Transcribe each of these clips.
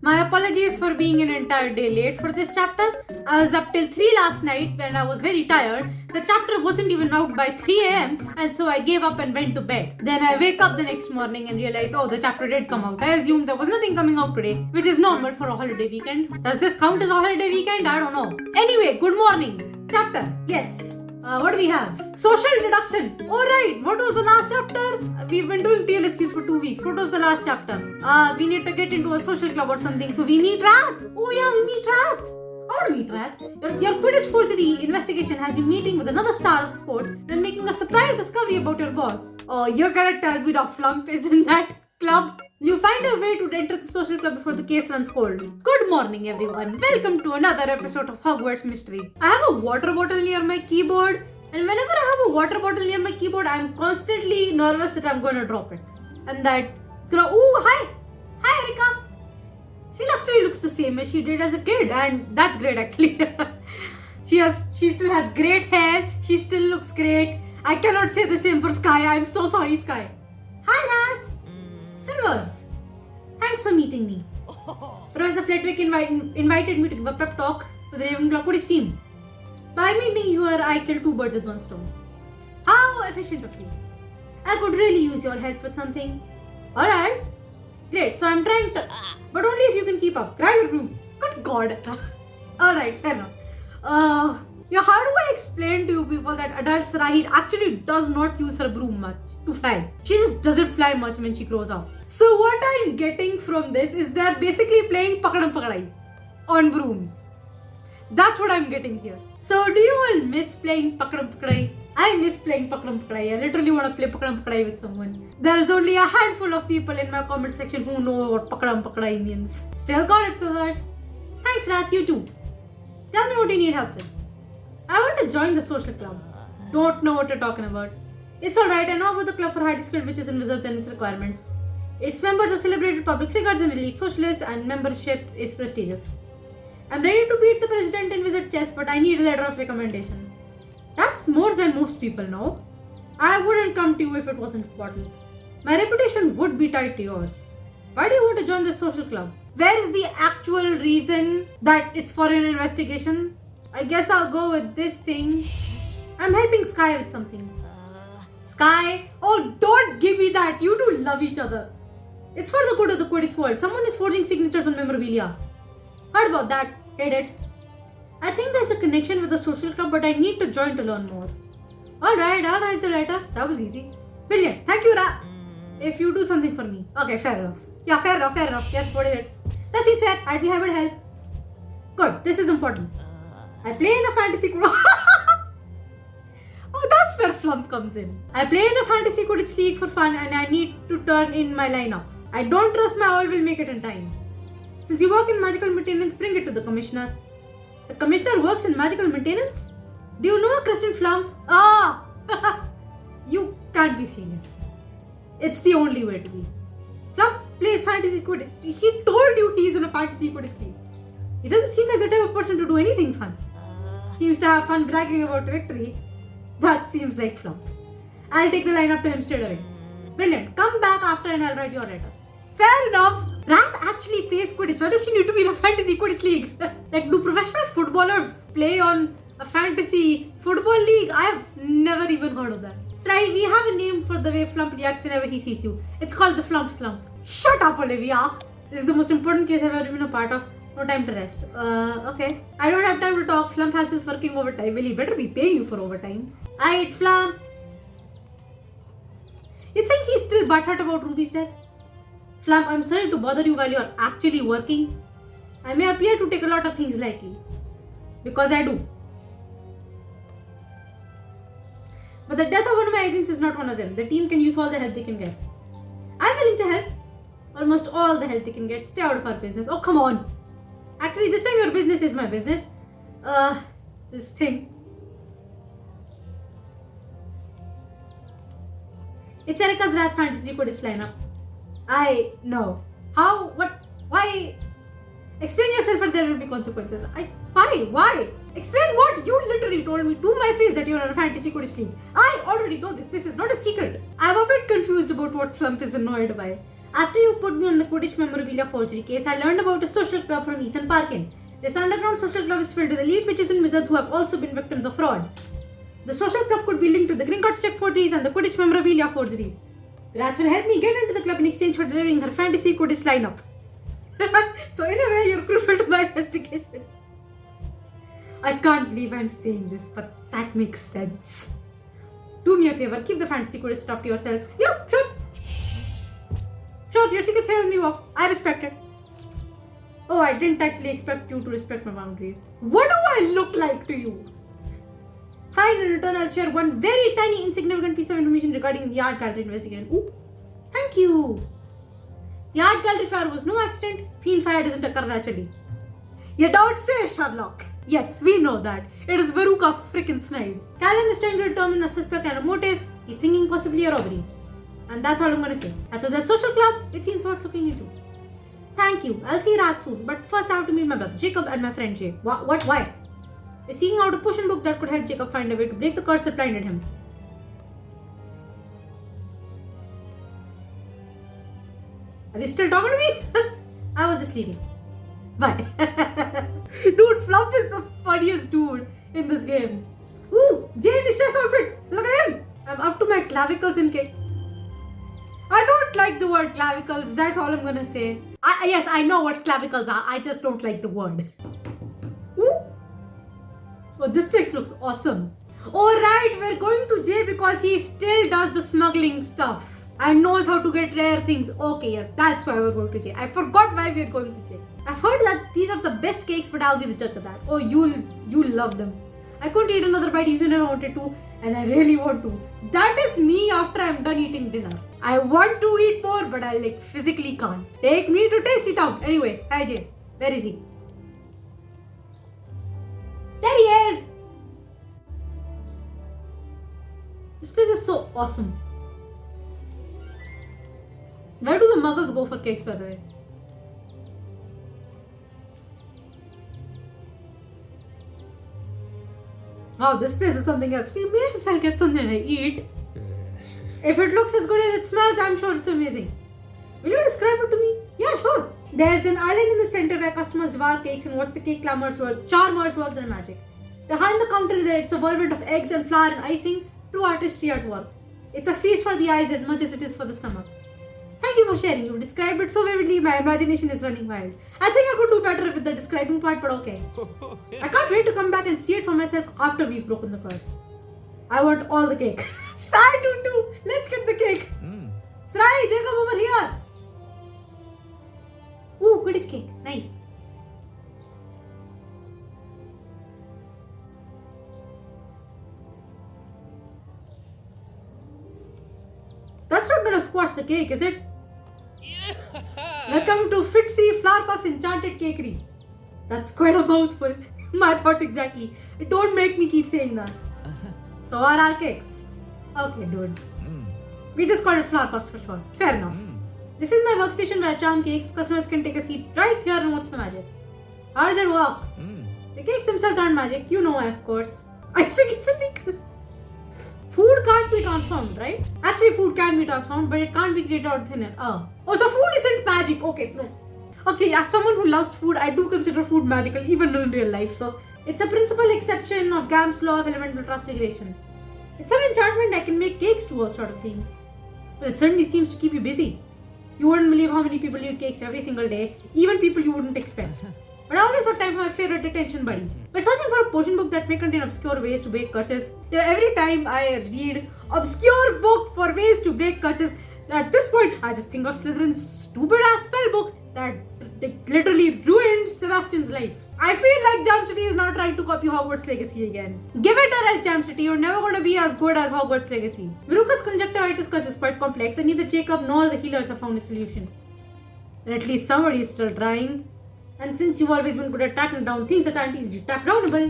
My apologies for being an entire day late for this chapter. I was up till 3 last night when I was very tired. The chapter wasn't even out by 3 am and so I gave up and went to bed. Then I wake up the next morning and realize, oh, the chapter did come out. I assumed there was nothing coming out today, which is normal for a holiday weekend. Does this count as a holiday weekend? I don't know. Anyway, good morning. Chapter, yes. What do we have? Social deduction. Alright, what was the last chapter? We've been doing TLSQs for 2 weeks. What was the last chapter? We need to get into a social club or something, so we meet Rath. Oh yeah, we meet Rath. I want to meet Rath. Your Quidditch forgery investigation has you meeting with another star of the sport, then making a surprise discovery about your boss. Oh, you're gonna tell me the flump is in that club? You find a way to enter the social club before the case runs cold. Good morning, everyone. Welcome to another episode of Hogwarts Mystery. I have a water bottle near my keyboard, and whenever I have a water bottle near my keyboard, I'm constantly nervous that I'm going to drop it. And that it's gonna, ooh, hi! Hi, Erika! She actually looks the same as she did as a kid, and that's great actually. She still has great hair, she still looks great. I cannot say the same for Sky. I'm so sorry, Sky. Hi, Rath! Silvers, thanks for meeting me. Professor Flitwick invited me to give a pep talk to the Ravenclaw Quidditch team. By meeting you here, I killed 2 birds with 1 stone. How efficient of you. I could really use your help with something. Alright, great, so I'm trying to, but only if you can keep up. Grab your broom. Good God. Alright, fair enough. Yeah, how do I explain to you people that adult Sarahid actually does not use her broom much to fly? She just doesn't fly much when she grows up. So what I'm getting from this is they're basically playing Pakadam Pakadai on brooms. That's what I'm getting here. So do you all miss playing Pakadam Pakadai? I miss playing Pakadam Pakadai. I literally want to play Pakadam Pakadai with someone. There's only a handful of people in my comment section who know what Pakadam Pakadai means. Still got it, Silvers. Thanks, Rath, you too. Tell me what you need help with. I want to join the social club. Don't know what you're talking about. It's alright, I know about the club for highly skilled witches and wizards and its requirements. Its members are celebrated public figures and elite socialists, and membership is prestigious. I'm ready to beat the president in wizard chess, but I need a letter of recommendation. That's more than most people know. I wouldn't come to you if it wasn't important. My reputation would be tied to yours. Why do you want to join the social club? Where is the actual reason that it's for an investigation? I guess I'll go with this thing. I'm helping Sky with something. Sky? Oh, don't give me that. You two love each other. It's for the good of the Quidditch world. Someone is forging signatures on memorabilia. Heard about that. Hate it. I think there's a connection with the social club, but I need to join to learn more. Alright, I'll write the letter. That was easy. Brilliant. Thank you, Ra. If you do something for me. Okay, fair enough. Yeah, fair enough. Yes, what is it? That seems fair. I'd be happy to help. Good. This is important. I play in a fantasy Oh, that's where flump comes in. I play in a fantasy Quidditch league for fun and I need to turn in my lineup. I don't trust my owl will make it in time. Since you work in magical maintenance, bring it to the commissioner. The commissioner works in magical maintenance? Do you know a Christian flump? Ah! You can't be serious. It's the only way to be. Flump plays fantasy Quidditch. He told you he's in a fantasy Quidditch league. He doesn't seem like the type of person to do anything fun. Seems to have fun bragging about victory. That seems like flump. I'll take the line up to him straight away. Brilliant. Come back after and I'll write your letter. Fair enough. Rath actually plays Quidditch. Why does she need to be in a fantasy Quidditch league? Like, do professional footballers play on a fantasy football league? I've never even heard of that. Sly, we have a name for the way Flump reacts whenever he sees you. It's called the Flump Slump. Shut up, Olivia. This is the most important case I've ever been a part of. No time to rest. Okay. I don't have time to talk. Flump has his working overtime. Well, he better be paying you for overtime. Aight, Flump. You think he's still butthurt about Ruby's death? Flump, I'm sorry to bother you while you're actually working. I may appear to take a lot of things lightly. Because I do. But the death of one of my agents is not one of them. The team can use all the help they can get. I'm willing to help. Almost all the help they can get. Stay out of our business. Oh, come on. Actually, this time your business is my business. This thing. It's Erika's Rath Fantasy Quidditch lineup. I know. How? What? Why? Explain yourself or there will be consequences. Why? Explain what? You literally told me to my face that you're in a fantasy Quidditch league. I already know this. This is not a secret. I'm a bit confused about what Flump is annoyed by. After you put me on the Quidditch memorabilia forgery case, I learned about a social club from Ethan Parkin. This underground social club is filled with elite witches and wizards who have also been victims of fraud. The social club could be linked to the Gringotts check forgeries and the Quidditch memorabilia forgeries. The rats will help me get into the club in exchange for delivering her fantasy Quidditch lineup. So in a way, you're crucial to my investigation. I can't believe I'm saying this, but that makes sense. Do me a favor, keep the fantasy Quidditch stuff to yourself. Yeah, sure. Sure, your secret's here with me, Vox. I respect it. Oh, I didn't actually expect you to respect my boundaries. What do I look like to you? Fine, in return, I'll share one very tiny, insignificant piece of information regarding the art gallery investigation. Ooh, thank you. The art gallery fire was no accident. Fiend fire doesn't occur naturally. You don't say, Sherlock. Yes, we know that. It is Veruca frickin' Snide. Callum is trying to determine a suspect and a motive. He's thinking possibly a robbery. And that's all I'm gonna say. And so the social club, it seems worth looking into. Thank you. I'll see Rat soon. But first I have to meet my brother Jacob and my friend Jay. What? Why? We're seeking out a potion book that could help Jacob find a way to break the curse that blinded him. Are you still talking to me? I was just leaving. Bye. Dude, Flump is the funniest dude in this game. Ooh, Jay in his chest outfit. Look at him. I'm up to my clavicles in cake. I don't like the word clavicles. That's all I'm gonna say. Yes, I know what clavicles are. I just don't like the word. Ooh. Oh, this place looks awesome. Alright, we're going to Jay because he still does the smuggling stuff and knows how to get rare things. Okay, yes, that's why we're going to Jay. I forgot why we're going to Jay. I've heard that these are the best cakes, but I'll be the judge of that. Oh, you'll love them. I couldn't eat another bite even if I wanted to, and I really want to. That is me after I'm done eating dinner. I want to eat more, but I physically can't. Take me to Tasty Town. Anyway, hi Jay. Where is he? There he is! This place is so awesome. Where do the muggles go for cakes, by the way? Wow, this place is something else. We may as well get something to eat. If it looks as good as it smells, I'm sure it's amazing. Will you describe it to me? Yeah, sure. There's an island in the center where customers devour cakes and watch the cake charmers work their magic. Behind the counter, it's a whirlwind of eggs and flour and icing, true artistry at work. It's a feast for the eyes as much as it is for the stomach. Thank you for sharing. You described it so vividly, my imagination is running wild. I think I could do better with the describing part, but okay. I can't wait to come back and see it for myself after we've broken the curse. I want all the cake. I do too. Let's get the cake. Srai, Jacob, over here. Ooh, Quidditch cake. Nice. That's not gonna squash the cake, is it? Welcome to Fitzy Flowerpuff's Enchanted Cakery. That's quite a mouthful. My thoughts exactly. Don't make me keep saying that. So are our cakes. Okay, dude. We just call it Flowerpuffs for short. Fair enough. This is my workstation where I charm cakes. Customers can take a seat right here and watch the magic. How does it work? The cakes themselves aren't magic. You know why, of course. Icing is illegal. Food can't be transformed, right? Actually, food can be transformed, but it can't be created out of thin air. Oh, so food isn't magic. Okay, no. Okay, as someone who loves food, I do consider food magical, even in real life. So, it's a principal exception of Gamp's law of elemental transfiguration. It's some enchantment that can make cakes do all sort of things. Well, it certainly seems to keep you busy. You wouldn't believe how many people eat cakes every single day, even people you wouldn't expect. But I always have time for my favorite detention buddy. We're searching for a potion book that may contain obscure ways to break curses. Every time I read obscure book for ways to break curses, at this point I just think of Slytherin's stupid ass spell book that literally ruined Sebastian's life. I feel like Jam City is now trying to copy Hogwarts Legacy again. Give it a rest, Jam City. You're never going to be as good as Hogwarts Legacy. Veruca's conjunctivitis curse is quite complex and neither Jacob nor the healers have found a solution. And at least somebody is still trying. And since you've always been good at tracking down things that aren't easily tracked downable,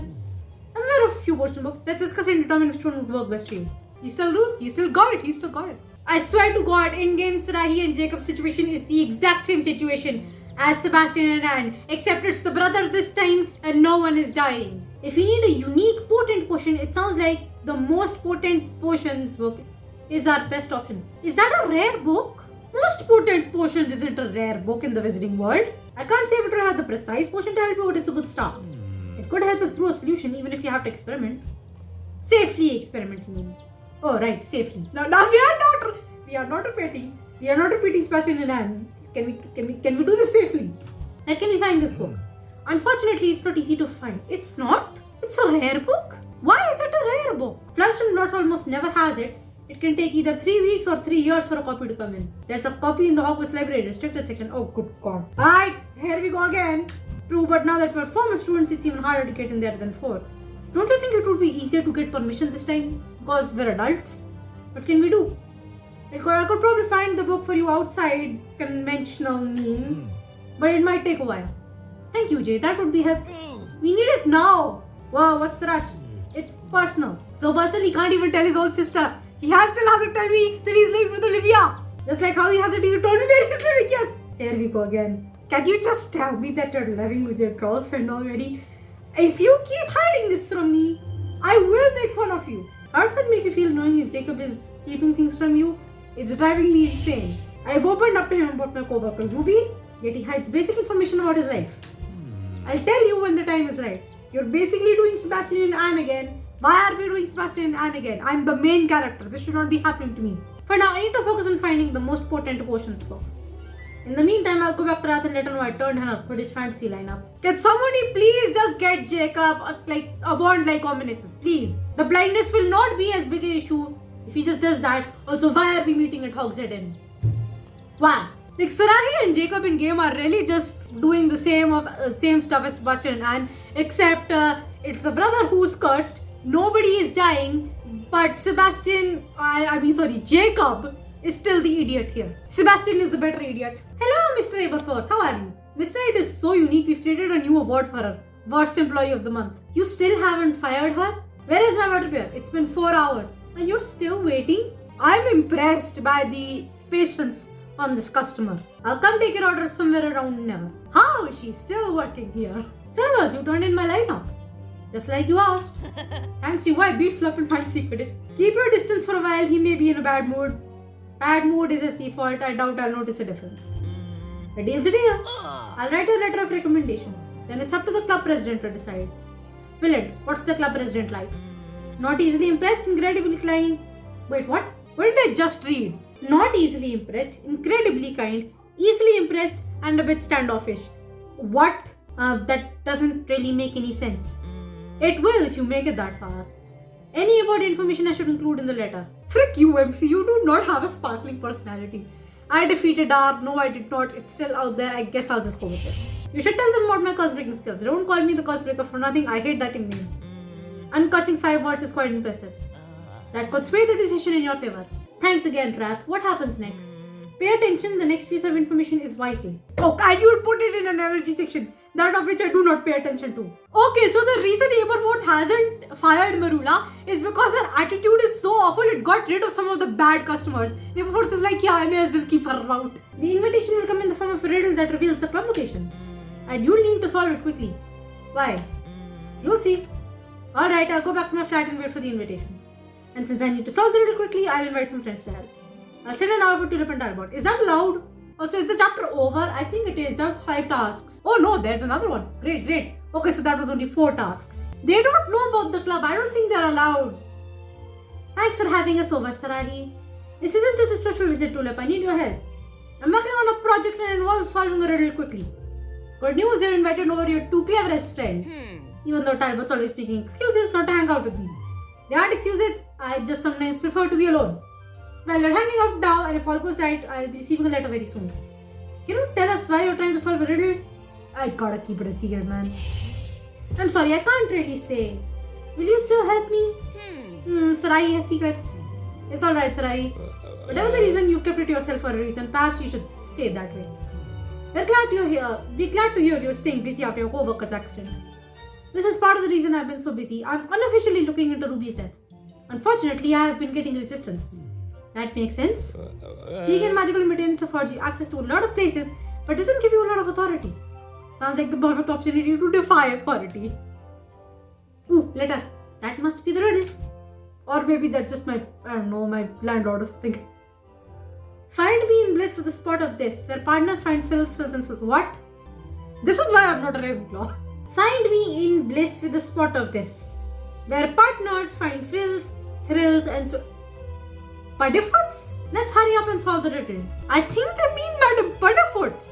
I'm aware of a few potion books. Let's discuss and determine which one would work best for you. He still do? He still got it. I swear to God, in-game Sarahi and Jacob's situation is the exact same situation as Sebastian and Anne, except it's the brother this time and no one is dying. If you need a unique potent potion, it sounds like the Moste Potente Potions book is our best option. Is that a rare book? Most Potent Potions isn't a rare book in the Wizarding world. I can't say if it will have the precise potion to help you, but it's a good start. It could help us brew a solution even if you have to experiment. Safely experiment, you mean? Oh, right, safely. No, we are not repeating. We are not repeating Sebastian and Anne. Can we do this safely? Where can we find this book? Unfortunately, it's not easy to find. It's not? It's a rare book? Why is it a rare book? Flourished and Blots almost never has it. It can take either 3 weeks or 3 years for a copy to come in. There's a copy in the Hogwarts library restricted section. Oh, good God. Alright, here we go again. True, but now that we're former students, it's even harder to get in there than 4. Don't you think it would be easier to get permission this time? Because we're adults. What can we do? I could probably find the book for you outside conventional means. But it might take a while. Thank you, Jay. That would be helpful. We need it now. Wow, what's the rush? It's personal. So personal, he can't even tell his own sister. He still hasn't told me that he's living with Olivia. Just like how he hasn't even told me that he's living. Yes. Here we go again. Can you just tell me that you're living with your girlfriend already? If you keep hiding this from me, I will make fun of you. How does it make you feel knowing is Jacob is keeping things from you? It's driving me insane. I've opened up to him about my co-worker Ruby, yet he hides basic information about his life. I'll tell you when the time is right. You're basically doing Sebastian and Anne again. Why are we doing Sebastian and Anne again? I'm the main character. This should not be happening to me. For now, I need to focus on finding the Most Potent Potions book. In the meantime, I'll go back to Rath and let her know I turned her Quidditch fantasy lineup. Can somebody please just get Jacob a bond like Ominuses, please? The blindness will not be as big an issue if he just does that. Also, why are we meeting at Hogshead Inn? Wow. Like Sarahi and Jacob in game are really just doing the same stuff as Sebastian and Anne, except it's the brother who's cursed. Nobody is dying, but Jacob is still the idiot here. Sebastian is the better idiot. Hello, Mr. Aberforth. How are you? Mr. Ed is so unique, we've created a new award for her. Worst Employee of the Month. You still haven't fired her? Where is my water beer? It's been 4 hours. And you're still waiting? I'm impressed by the patience on this customer. I'll come take your order somewhere around never. How is she still working here? Silvers, you turned in my lineup. Just like you asked. Thanks you, I beat Fluff and Fantasy Quidditch. Keep your distance for a while, he may be in a bad mood. Bad mood is his default, I doubt I'll notice a difference. A deal's a deal. I'll write a letter of recommendation. Then it's up to the club president to decide. Willard, what's the club president like? Not easily impressed, incredibly kind. Wait, what? What did I just read? Not easily impressed, incredibly kind, easily impressed, and a bit standoffish. What? That doesn't really make any sense. It will if you make it that far. Any important information I should include in the letter. Frick you, MC, you do not have a sparkling personality. I defeated R. No, I did not. It's still out there. I guess I'll just go with this. You should tell them about my curse breaking skills. Don't call me the curse breaker for nothing. I hate that name. Uncursing 5 words is quite impressive. That could sway the decision in your favor. Thanks again, Rath. What happens next? Pay attention, the next piece of information is vital. Oh, and you'll put it in an energy section, that of which I do not pay attention to. Okay, so the reason Aberforth hasn't fired Marula is because her attitude is so awful, it got rid of some of the bad customers. Aberforth is like, yeah, I may as well keep her around. The invitation will come in the form of a riddle that reveals the club location. And you'll need to solve it quickly. Why? You'll see. Alright, I'll go back to my flat and wait for the invitation. And since I need to solve the riddle quickly, I'll invite some friends to help. I'll send an hour for Tulip and Talbot. Is that allowed? Also, is the chapter over? I think it is. That's 5 tasks. Oh no, there's another one. Great. Okay, so that was only 4 tasks. They don't know about the club. I don't think they're allowed. Thanks for having us over, Sarahi. This isn't just a social visit, Tulip. I need your help. I'm working on a project that involves solving a riddle quickly. Good news, you're invited over your 2 cleverest friends. Even though Talbot's always speaking excuses not to hang out with me. They aren't excuses. I just sometimes prefer to be alone. Well, you're hanging out now, and if all goes right, I'll be receiving a letter very soon. Can you tell us why you're trying to solve a riddle? I gotta keep it a secret, man. I'm sorry, I can't really say. Will you still help me? Sarahi has secrets. It's alright, Sarahi. Whatever the reason, you've kept it to yourself for a reason. Perhaps you should stay that way. We're glad you're here. We're glad to hear you're staying busy after your co-worker's accident. This is part of the reason I've been so busy. I'm unofficially looking into Ruby's death. Unfortunately, I have been getting resistance. That makes sense. Being in magical maintenance affords you access to a lot of places, but doesn't give you a lot of authority. Sounds like the perfect opportunity to defy authority. Ooh, letter. That must be the riddle. Or maybe that's just my landlord or something. Find me in bliss with a spot of this, where partners find thrills, and swills. What? This is why I'm not a Ravenclaw. Find me in bliss with a spot of this, where partners find thrills, and swills. Puddifoots? Let's hurry up and solve the riddle. I think they mean Madam Puddifoots.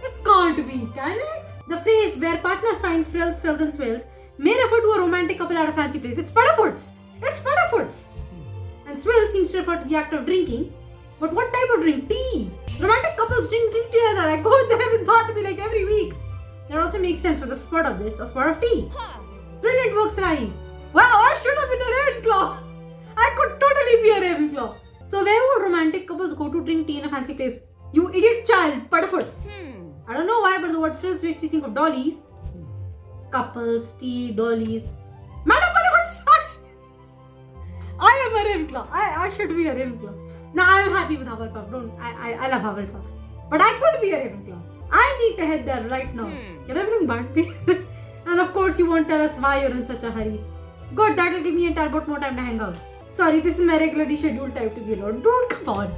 It can't be, can it? The phrase where partners find thrills, and swills may refer to a romantic couple at a fancy place. It's Puddifoots. It's Puddifoots. And swill seems to refer to the act of drinking. But what type of drink? Tea. Romantic couples drink together. I go there with Barnaby like every week. That also makes sense for the spot of this, a spot of tea. Brilliant work, Rahi. Wow, I should have been a Ravenclaw. I could totally be a Ravenclaw. So where would romantic couples go to drink tea in a fancy place? You idiot child, Puddifoots. I don't know why, but the word frills makes me think of dollies. Couples, tea, dollies. Madam Puddifoots! I am a Ravenclaw. I should be a Ravenclaw. Now I'm happy with Hufflepuff. I love Hufflepuff. But I could be a Ravenclaw. I need to head there right now. Can I bring Barnaby? And of course you won't tell us why you're in such a hurry. Good, that'll give me and Talbot more time to hang out. Sorry, this is my regularly scheduled time to be alone. Don't come on.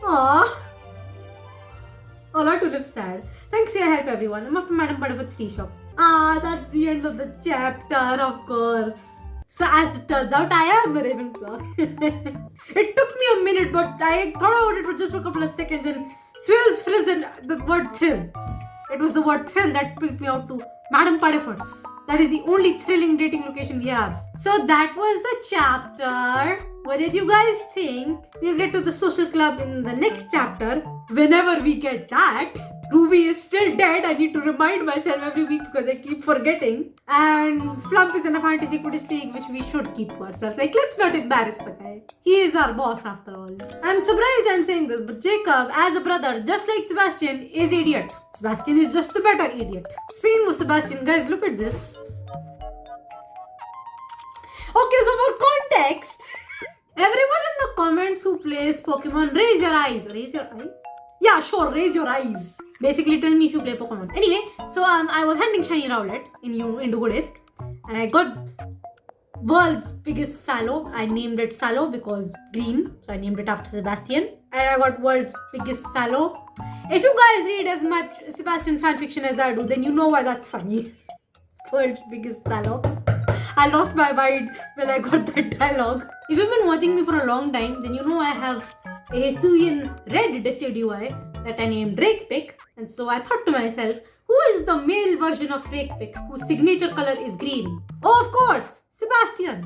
Aww. All to live sad. Thanks for your help, everyone. I'm off to Madam Puddifoots' tea shop. That's the end of the chapter, of course. So as it turns out, I am a Ravenclaw. It took me a minute, but I thought about it for just a couple of seconds and swills, frills, and the word thrill. It was the word thrill that picked me out to Madam Puddifoots. That is the only thrilling dating location we have. So that was the chapter. What did you guys think? We'll get to the social club in the next chapter. Whenever we get that. Ruby is still dead. I need to remind myself every week because I keep forgetting. And Flump is in a fantasy Quidditch league, which we should keep to ourselves. Like, let's not embarrass the guy. He is our boss after all. I'm surprised I'm saying this, but Jacob, as a brother, just like Sebastian, is idiot. Sebastian is just the better idiot. Speaking of Sebastian, guys, look at this. Okay, so for context, everyone in the comments who plays Pokemon, raise your eyes. Raise your eyes? Yeah, sure, raise your eyes. Basically, tell me if you play Pokemon. Anyway, so I was hunting Shiny Rowlet in Indigo Disc, and I got world's biggest Sallow. I named it Sallow because green, so I named it after Sebastian. And I got world's biggest Sallow. If you guys read as much Sebastian fanfiction as I do, then you know why that's funny. World's biggest Sallow. I lost my mind when I got that dialogue. If you've been watching me for a long time, then you know I have a Hisuian red Decidueye that I named Rakepick. And so I thought to myself, who is the male version of Rakepick whose signature color is green? Oh, of course, Sebastian.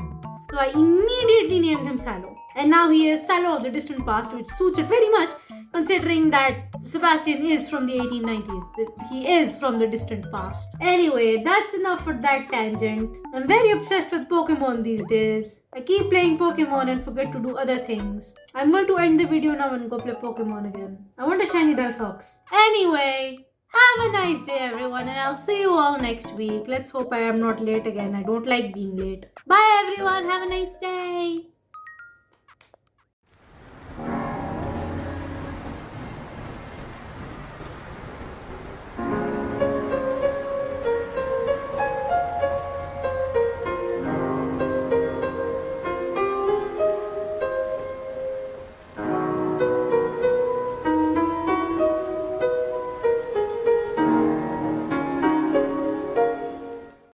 So I immediately named him Sallow. And now he is Sallow of the distant past, which suits it very much considering that Sebastian is from the 1890s. He is from the distant past. Anyway, that's enough for that tangent. I'm very obsessed with Pokemon these days. I keep playing Pokemon and forget to do other things. I'm going to end the video now and go play Pokemon again. I want a shiny Delphox. Anyway, have a nice day everyone, and I'll see you all next week. Let's hope I am not late again. I don't like being late. Bye everyone, have a nice day.